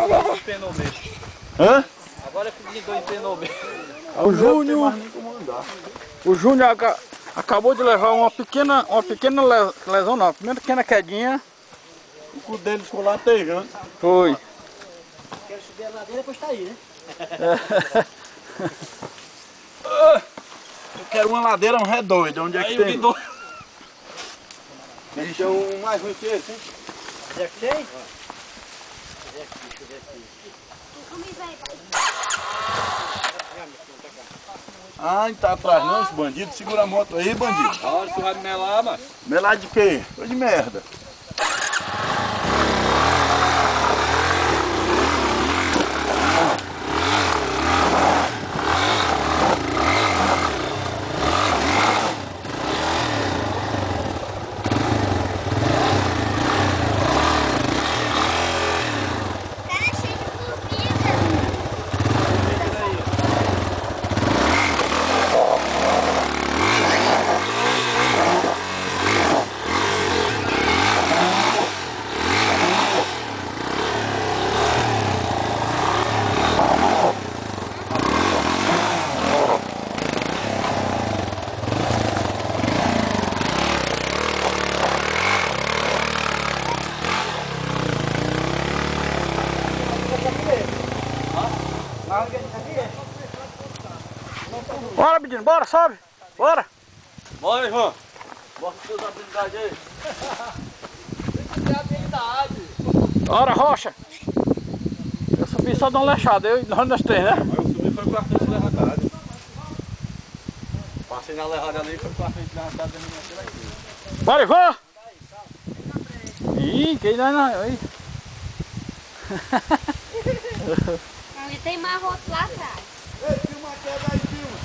Agora empenou mesmo. Hã? Agora que o guindou empenou mesmo. O Júnior acabou de levar uma pequena lesão, não, uma pequena quedinha. O cu dele ficou latejando. Foi. Quero subir a ladeira, depois tá aí, né? Eu quero uma ladeira redonda, onde é que Aí tem? o guindou. Deixa um mais ruim que esse, hein? Onde é que tem? Ah, não tá atrás não, esse bandido. Segura a moto aí, bandido. Olha, você vai me melar, mas... Melar de quê? Coisa de merda. Bora, menino, bora, sobe. Bora. Bora, Ivan. Mostra suas habilidades aí. Bora, Rocha. Eu subi só de um lechado, eu e nós três, né? Aí eu subi e foi pra frente levantado. Passei na levada ali e foi pra frente levantado e nasceu aqui. Bora, Ivan. Ih, quem não é aí. Ali tem mais outro lá atrás. Ei, filma a queda aí, filma.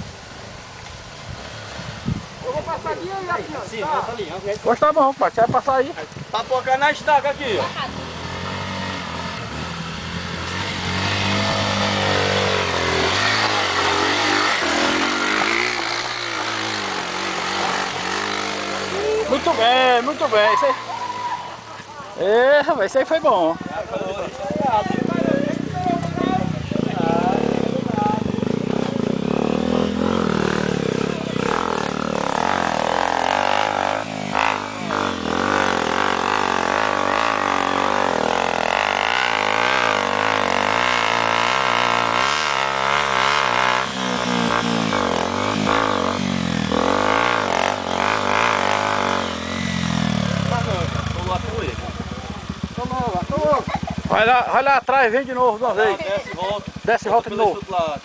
Eu vou passar aqui e aqui, ó. Sim, tá ali, ó. Pois tá bom, pai, você vai passar aí. Papocar na estaca aqui, ó. Muito bem, muito bem. Isso aí... É, rapaz, isso aí foi bom. Vai lá atrás, vem de novo de uma vez. Desce e volta. Desce e volta de novo. Outro lado.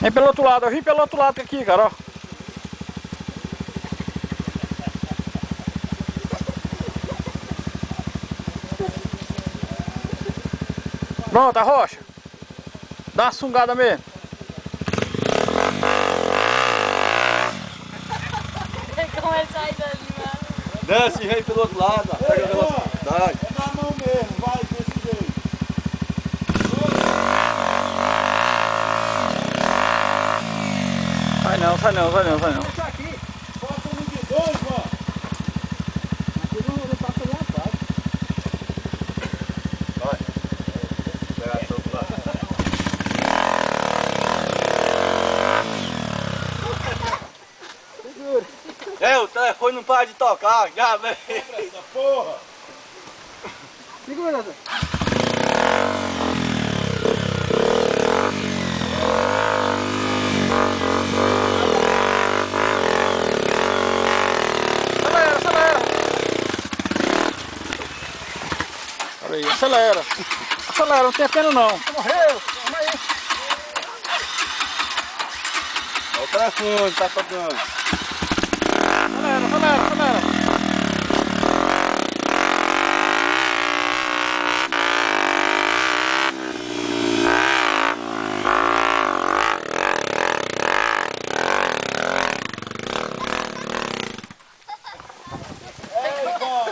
Vem pelo outro lado, eu vim pelo outro lado aqui, cara, ó. Pronto, a rocha. Dá uma sungada mesmo. Como ele sai dali, mano? Desce e vem pelo outro lado. Ó. Pega a velocidade. É na mão mesmo, vai desse jeito. Sai não, sai não, sai não, sai não. Passa no de dois, ó. Aqui não passa ali atrás. Vai. Pega a sopa lá. É, o telefone não para de tocar, já vem. Essa porra. Segura, Zé. Acelera, acelera. Olha aí, acelera. Acelera, não tem pena não. Morreu. Vamos aí. Olha o telefone, tá tocando. Acelera, acelera, acelera.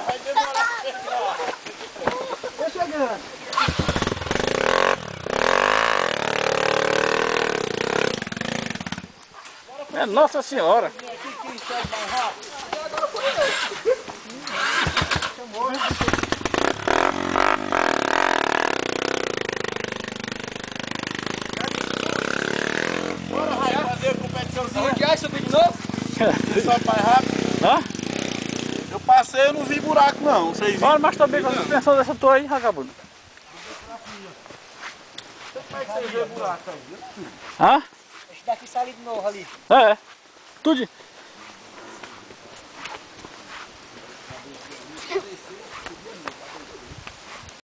Vai demorar pra chegar. Tô chegando. É, Nossa Senhora. que subiu de novo? Você só faz rápido. Hã? Eu passei, eu não vi buraco não. Vocês viram? Olha, mas também com a suspensão dessa tua aí, vagabundo. Como é que vocês vê buraco aí? Hã? Esse daqui sai de novo ali. É. Tudo.